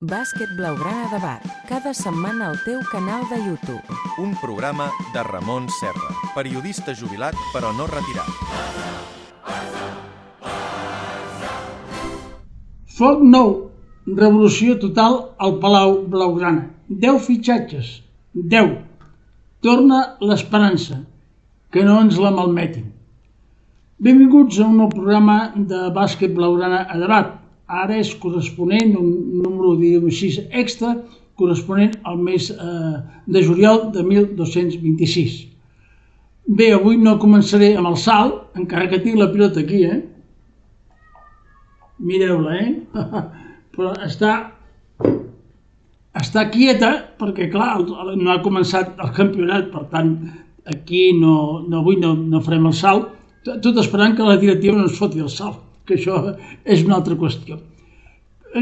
Bàsquet Blaugrana Debat, cada setmana al teu canal de YouTube. Un programa de Ramon Serra, periodista jubilat però no retirat. Foc nou, revolució total al Palau Blaugrana. 10 fitxatges, 10. Torna l'esperança, que no ens la malmetin. Benvinguts a un nou programa de Bàsquet Blaugrana a Debat. Ara és corresponent, un número, diguem així, extra, corresponent al mes de juliol de 1226. Bé, avui no començaré amb el salt, encara que tinc la pilota aquí, Mireu-la, Però està quieta, perquè, clar, no ha començat el campionat, per tant, aquí avui no farem el salt, tot esperant que la directiva no ens foti el salt, que això és una altra qüestió.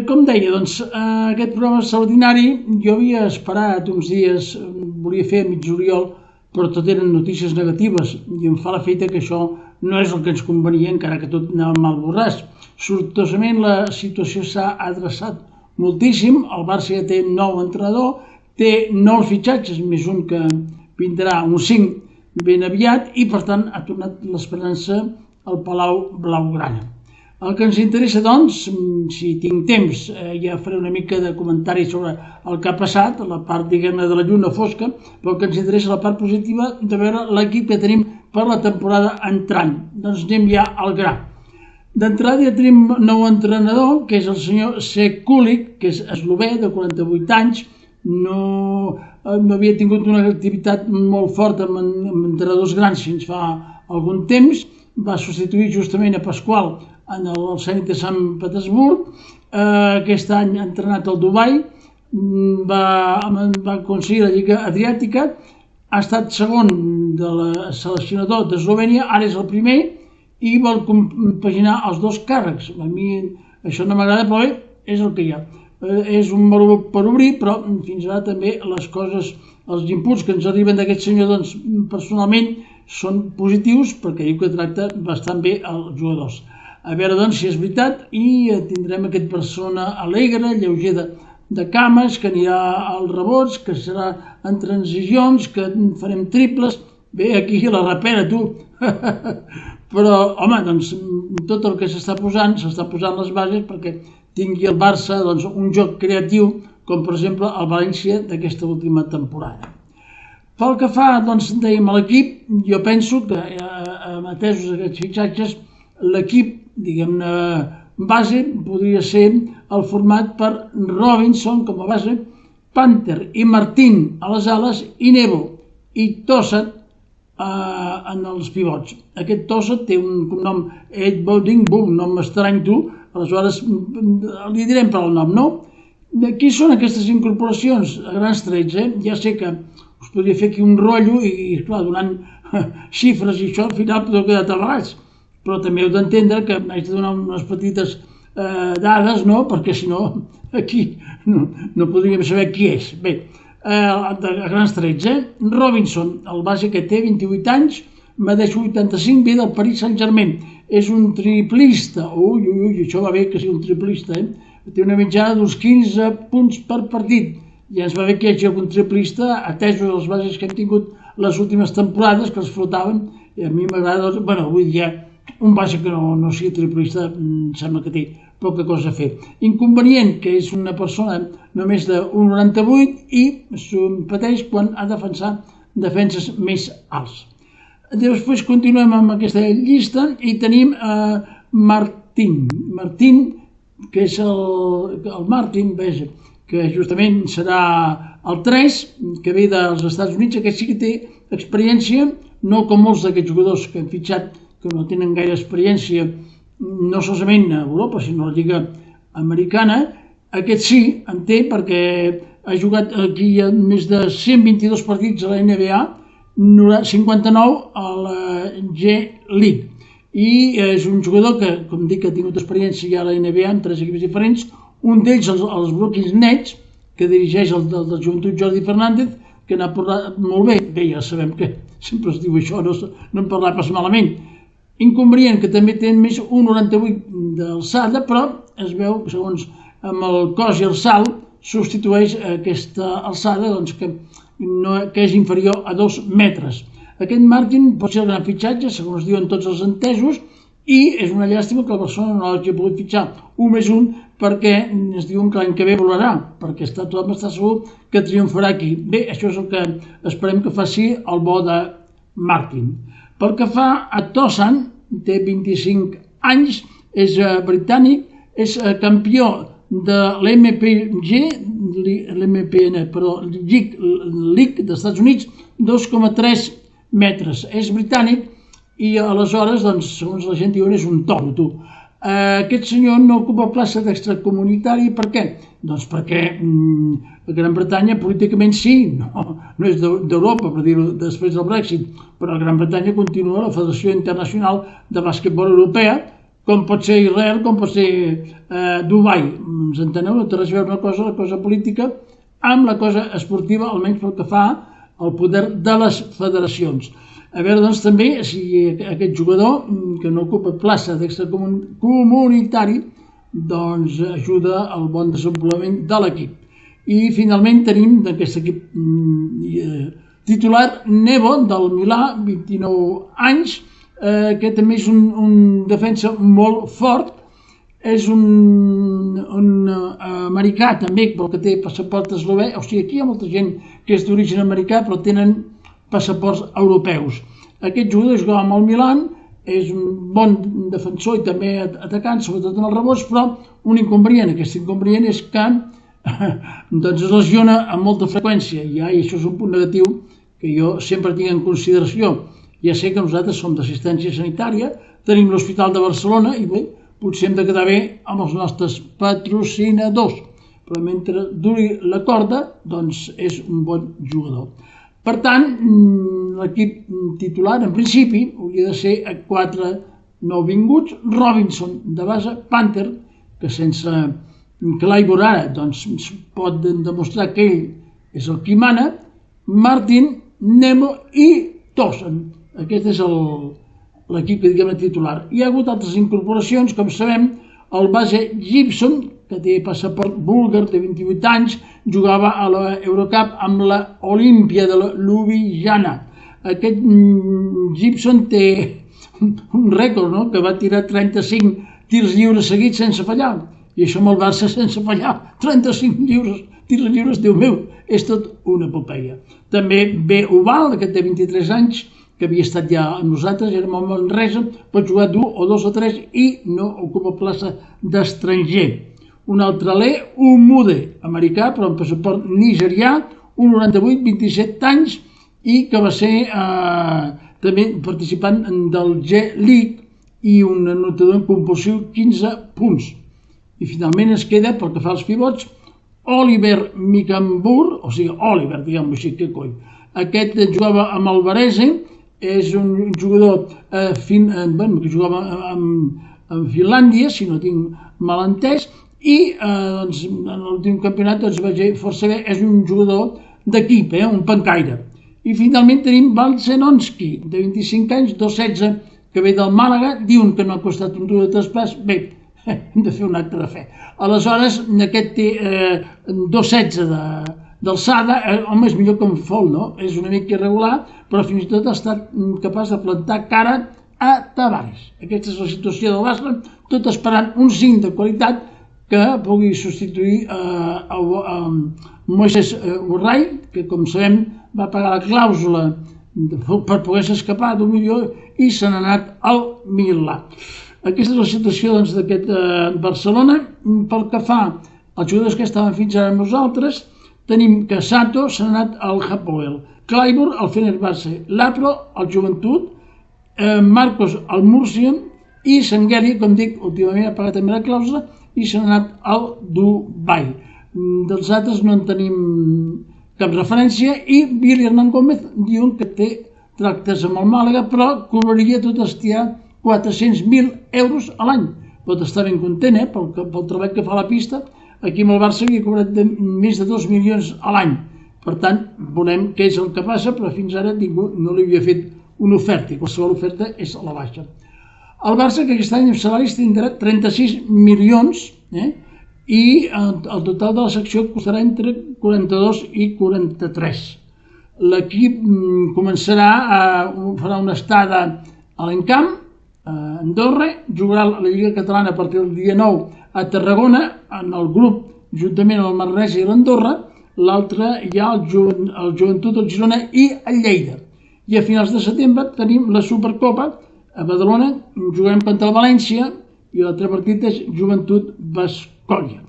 Com deia, doncs, aquest programa extraordinari jo havia esperat uns dies, volia fer a mig juliol, però tot eren notícies negatives i em fa l'efecte que això no és el que ens convenia, encara que tot anava mal borràs. Sortosament la situació s'ha adreçat moltíssim, el Barça ja té nou entrenador, té 9 fitxatges, més un que vindrà, uns 5 ben aviat, i per tant ha tornat l'esperança al Palau Blaugrana. El que ens interessa, doncs, si tinc temps, ja faré una mica de comentari sobre el que ha passat, la part, diguem-ne, de la lluna fosca, però el que ens interessa la part positiva de veure l'equip que tenim per la temporada entrant. Doncs anem ja al gra. D'entrada ja tenim nou entrenador, que és el senyor Sekulic, que és eslovè, de 48 anys, no havia tingut una activitat molt forta amb entrenadors grans fins fa algun temps, va substituir justament a Pasqual en el Zenit de Sant Petersburg. Aquest any ha entrenat al Dubai, va aconseguir la Lliga Adriàtica, ha estat segon del seleccionador d'Eslovènia, ara és el primer, i vol compaginar els dos càrrecs. A mi això no m'agrada, però bé, és el que hi ha. És un meló per obrir, però fins ara també les coses, els inputs que ens arriben d'aquest senyor, doncs, personalment, són positius, perquè diu que tracta bastant bé els jugadors. A veure, doncs, si és veritat, i tindrem aquest persona alegre, lleuger de cames, que anirà als rebots, que serà en transicions, que farem triples. Bé, aquí la repera, tu. Però, home, doncs, tot el que s'està posant les bases perquè tingui el Barça doncs, un joc creatiu, com per exemple el València d'aquesta última temporada. Pel que fa, doncs, dèiem, a l'equip, jo penso que, atesos aquests fitxatges, l'equip, diguem-ne, base podria ser el format per Robinson com a base, Panther i Martín a les ales i Nebo i Tossat en els pivots. Aquest Tossat té un cognom Edboding, un nom estrany, tu, aleshores li direm per el nom, no? Qui són aquestes incorporacions? A grans trets, Ja sé que us podria fer aquí un rotllo i, esclar, donant xifres i això, al final podeu quedar tabalats. Però també heu d'entendre que haig de donar unes petites dades, no? Perquè si no, aquí no podríem saber qui és. Bé, a grans trets, Robinson, el base que té 28 anys, medeix 85, ve del Paris Saint-Germain. És un triplista. Ui, això va bé que sigui un triplista, Té una mitjana d'uns 15 punts per partit. Ja ens va bé que hi hagi algun triplista, atesos els bases que hem tingut les últimes temporades, que els flotaven, i a mi m'agrada, avui dia un base que no sigui triplista em sembla que té poca cosa a fer. Inconvenient, que és una persona només de 1,98 i s'ho pateix quan ha de defensar defenses més alts. Després continuem amb aquesta llista i tenim Martín, que és el Martín, que justament serà el 3, que ve dels Estats Units. Aquest sí que té experiència, no com molts d'aquests jugadors que han fitxat, que no tenen gaire experiència, no solament a Europa, sinó a la Lliga Americana. Aquest sí, en té, perquè ha jugat aquí més de 122 partits a la NBA, 59 a la G-League. I és un jugador que, com dic, ha tingut experiència ja a la NBA en 3 equips diferents, un d'ells els Brooklyn Nets, que dirigeix el del joventut Jordi Fernández, que n'ha parlat molt bé. Bé, ja sabem que sempre es diu això, no en parlar pas malament. Inconvenient, que també té més 1,98 d'alçada, però es veu, segons amb el cos i el salt, substitueix aquesta alçada que és inferior a 2 metres. Aquest Martin pot ser el gran fitxatge, segons diuen tots els entesos, i és una llàstima que el Barcelona no hagi pogut fitxar 1+1 perquè es diuen que l'any que ve volarà, perquè tothom està segur que triomfarà aquí. Bé, això és el que esperem que faci el bo de Martin. Pel que fa a Tosan, té 25 anys, és britànic, és campió de League dels Estats Units, 2,3 metres. És britànic i aleshores, segons la gent diuen, és un toro. Aquest senyor no ocupa plaça d'extracomunitari. Per què? Doncs perquè Gran Bretanya políticament sí, no és d'Europa, per dir-ho després del Brexit, però Gran Bretanya continua la Federació Internacional de Bàsquetbol Europea, com pot ser Israel, com pot ser Dubai. Ens enteneu? No té res a veure la cosa política, amb la cosa esportiva, almenys pel que fa al poder de les federacions. A veure, doncs, també, si aquest jugador, que no ocupa plaça d'extracomunitari, doncs ajuda al bon desenvolupament de l'equip. I finalment tenim d'aquest equip titular Nebo, del Milà, 29 anys, que també és un defensa molt fort, és un americà també, però que té passaport eslovè. O sigui, aquí hi ha molta gent que és d'origen americà, però tenen passaports europeus. Aquest jugador jugava amb el Milan, és un bon defensor i també atacant, sobretot en els rebots, però un inconvenient. Aquest inconvenient és que es lesiona amb molta freqüència, i això és un punt negatiu que jo sempre tinc en consideració. Ja sé que nosaltres som d'assistència sanitària, tenim l'Hospital de Barcelona i bé, potser hem de quedar bé amb els nostres patrocinadors, però mentre duri la corda, doncs és un bon jugador. Per tant, l'equip titular, en principi, hauria de ser a 4 nouvinguts: Robinson, de base, Panther, que sense Clyburn ara pot demostrar que ell és el qui mana, Martin, Nemo i Tosan. Aquest és l'equip titular. Hi ha hagut altres incorporacions, com sabem, el base Gibson, que té passaport búlgar, té 28 anys, jugava a l'Eurocup amb la Olímpia de Ljubljana. Aquest Gibson té un rècord, que va tirar 35 tirs lliures seguits sense fallar, i això amb el Barça sense fallar, 35 tirs lliures, Déu meu, és tot una epopeia. També ve Oval, que té 23 anys, que havia estat ja amb nosaltres, era amb el Manresa, pot jugar 2 o 3 i no ocupa plaça d'estranger. Un altre alè, Umude, americà, però amb passaport nigerià, 1,98, 27 anys, i que va ser també participant del G-League i un anotador compulsiu, 15 punts. I finalment es queda, pel que fa als pivots, Oliver Micambur, o sigui, Oliver, diguem-ho així, que coi. Aquest jugava amb el Varese, és un jugador que jugava en Finlàndia, si no tinc mal entès, i en l'últim campionat va ser força bé, és un jugador d'equip, un pencaire. I finalment tenim Valsenonski, de 25 anys, 2,16, que ve del Màlaga, diuen que no ha costat un dur de traspàs. Bé, hem de fer un acte de fe. Aleshores, aquest té 2,16 d'alçada, home, és millor que en Fol, no? És una mica irregular, però fins i tot ha estat capaç de plantar cara a Tavares. Aquesta és la situació del Barça, tot esperant un 5 de qualitat que pugui substituir Moises Urray, que, com sabem, va pagar la clàusula per poder-se escapar d'1 milió i se n'ha anat al Milà. Aquesta és la situació d'aquest Barcelona. Pel que fa als jugadors que estaven fins ara amb nosaltres, tenim que Sato se n'ha anat al Hapoel, Clyburn al Fenerbahçe, Lapro al Joventut, Marcos al Murcia i Sangheli, com dic, últimament ha pagat també la clàusula i se n'ha anat al Dubai. Dels altres no en tenim cap referència i Billy Hernán Gómez diuen que té tractes amb el Màlaga, però cobraria tot estirar 400.000 euros a l'any. Pot estar ben content, pel treball que fa a la pista. Aquí amb el Barça havia cobrat més de 2 milions a l'any. Per tant, veurem què és el que passa, però fins ara ningú no li havia fet una oferta, i qualsevol oferta és a la baixa. El Barça, que aquest any amb salaris tindrà 36 milions, i el total de la secció costarà entre 42 i 43. L'equip farà una estada a l'Encamp, a Andorra, jugarà la Lliga Catalana a partir del dia 9 a Tarragona, en el grup, juntament amb el Manresa i l'Andorra. L'altre hi ha el Joventut, el Girona i el Lleida. I a finals de setembre tenim la Supercopa a Badalona, jugarem contra el València i l'altre partit és Joventut Baskonia.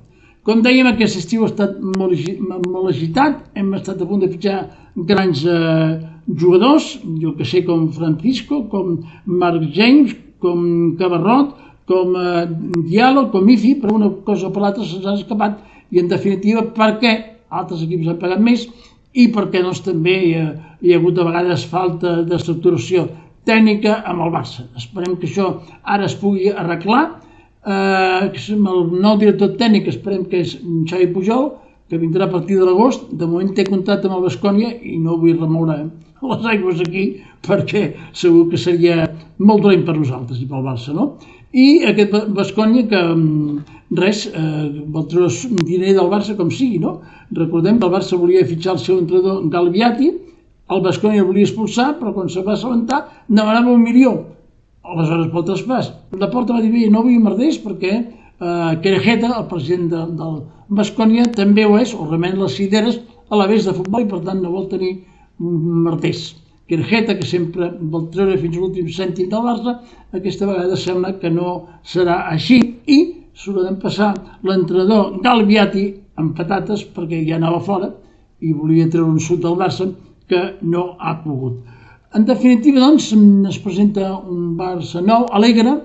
Com dèiem, aquest estiu ha estat molt agitat, hem estat a punt de fitxar grans jugadors, jo que sé, com Francisco, com Marc James, com Cabarrot, com Diallo, com Ifi, però una cosa per l'altra se'ns ha escapat i en definitiva perquè altres equips han pagat més i perquè doncs, també hi ha hagut a vegades falta d'estructuració tècnica amb el Barça. Esperem que això ara es pugui arreglar. El nou director tècnic esperem que és Xavi Pujol, que vindrà a partir de l'agost. De moment té contracte amb el Baskonia i no vull remoure les aigües aquí perquè segur que seria molt dolent per nosaltres i pel Barça, no? I aquest Baskonia que res, vol treure diner del Barça com sigui, no? Recordem que el Barça volia fitxar el seu entrenador Galviati, el Baskonia el volia expulsar, però quan se va assabentar demanava 1 milió. Aleshores, pel traspàs, la Porta va dir, bé, no vull merders perquè Querejeta, el president del Baskonia, també ho és, o remena les cideres a l'avés de futbol i per tant no vol tenir merders. Querejeta, que sempre vol treure fins a l'últim cèntim del Barça, aquesta vegada sembla que no serà així i s'haurà d'empassar l'entrenador Galviati amb patates perquè ja anava fora i volia treure un sud del Barça que no ha pogut. En definitiva, doncs, es presenta un Barça nou, alegre,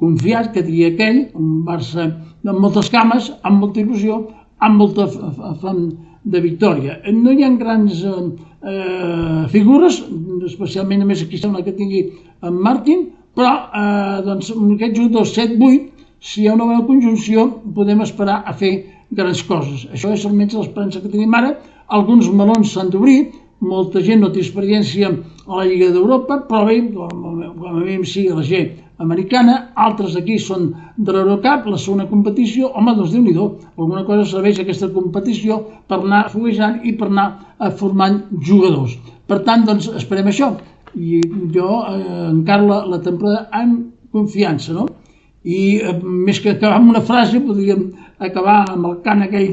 confiat, que diria aquell, un Barça amb moltes cames, amb molta il·lusió, amb molta fam de victòria. No hi ha grans figures, especialment a més aquí sembla que tingui en Martin, però doncs, aquests jugadors 7-8, si hi ha una bona conjunció, podem esperar a fer grans coses. Això és almenys l'esperança que tenim ara. Alguns melons s'han d'obrir, molta gent no té experiència a la Lliga d'Europa, però bé, com a mínim sigui la gent americana, altres aquí són de l'Eurocup, la segona competició, home, doncs Déu-n'hi-do, alguna cosa serveix aquesta competició per anar foguejant i per anar formant jugadors. Per tant, doncs, esperem això. I jo encaro la temporada amb confiança, no? I més que acabar amb una frase, podríem acabar amb el cant aquell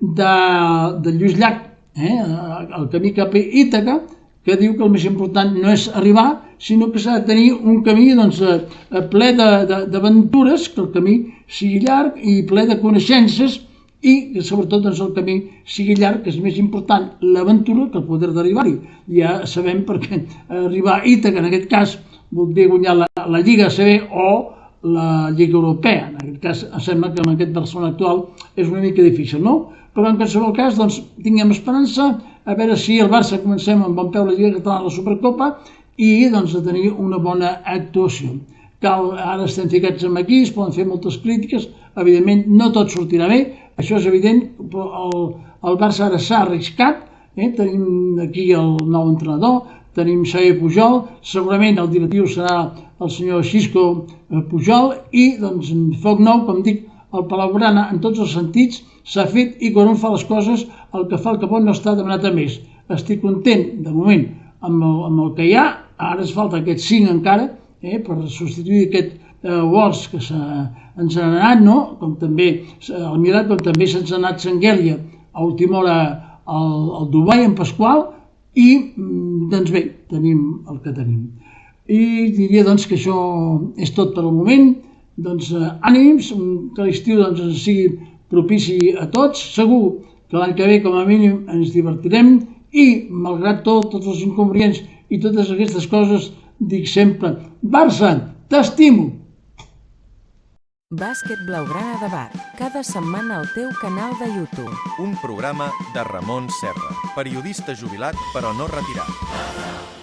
de Lluís Llach, el camí cap a Ítaca, que diu que el més important no és arribar, sinó que s'ha de tenir un camí ple d'aventures, que el camí sigui llarg i ple de coneixences i que sobretot el camí sigui llarg, que és més important l'aventura que el poder d'arribar-hi. Ja sabem perquè arribar a Ítaca, en aquest cas, vol dir guanyar la Lliga ACB o la Lliga Europea. En aquest cas, sembla que amb aquest Barcelona actual és una mica difícil, no? Però en qualsevol cas, doncs, tinguem esperança, a veure si el Barça comencem amb bon peu la Lliga Catalana a la Supercopa i doncs de tenir una bona actuació. Ara estem ficats aquí, es poden fer moltes crítiques, evidentment no tot sortirà bé, això és evident, però el Barça ara s'ha arriscat, tenim aquí el nou entrenador, tenim Xavi Pujol, segurament el directiu serà el senyor Xisco Pujol i doncs foc nou, com dic, el Blaugrana en tots els sentits s'ha fet i quan un fa les coses el que fa el que pot no està demanat a més. Estic content de moment amb el que hi ha, ara ens falta aquests 5 encara per substituir aquest Wars que ens han anat, no? Com també el Mirat, com també se'ns ha anat Sanguèlia a última hora al Dubai, en Pasqual, i doncs bé, tenim el que tenim. I diria doncs que això és tot per al moment. Doncs ànims, que l'estiu ens sigui propici a tots. Segur que l'any que ve com a mínim ens divertirem i malgrat tots els inconvenients i totes aquestes coses dic sempre, Barça, t'estimo! Bàsquet Blaugrana Debat, cada setmana al teu canal de YouTube. Un programa de Ramon Serra, periodista jubilat però no retirat.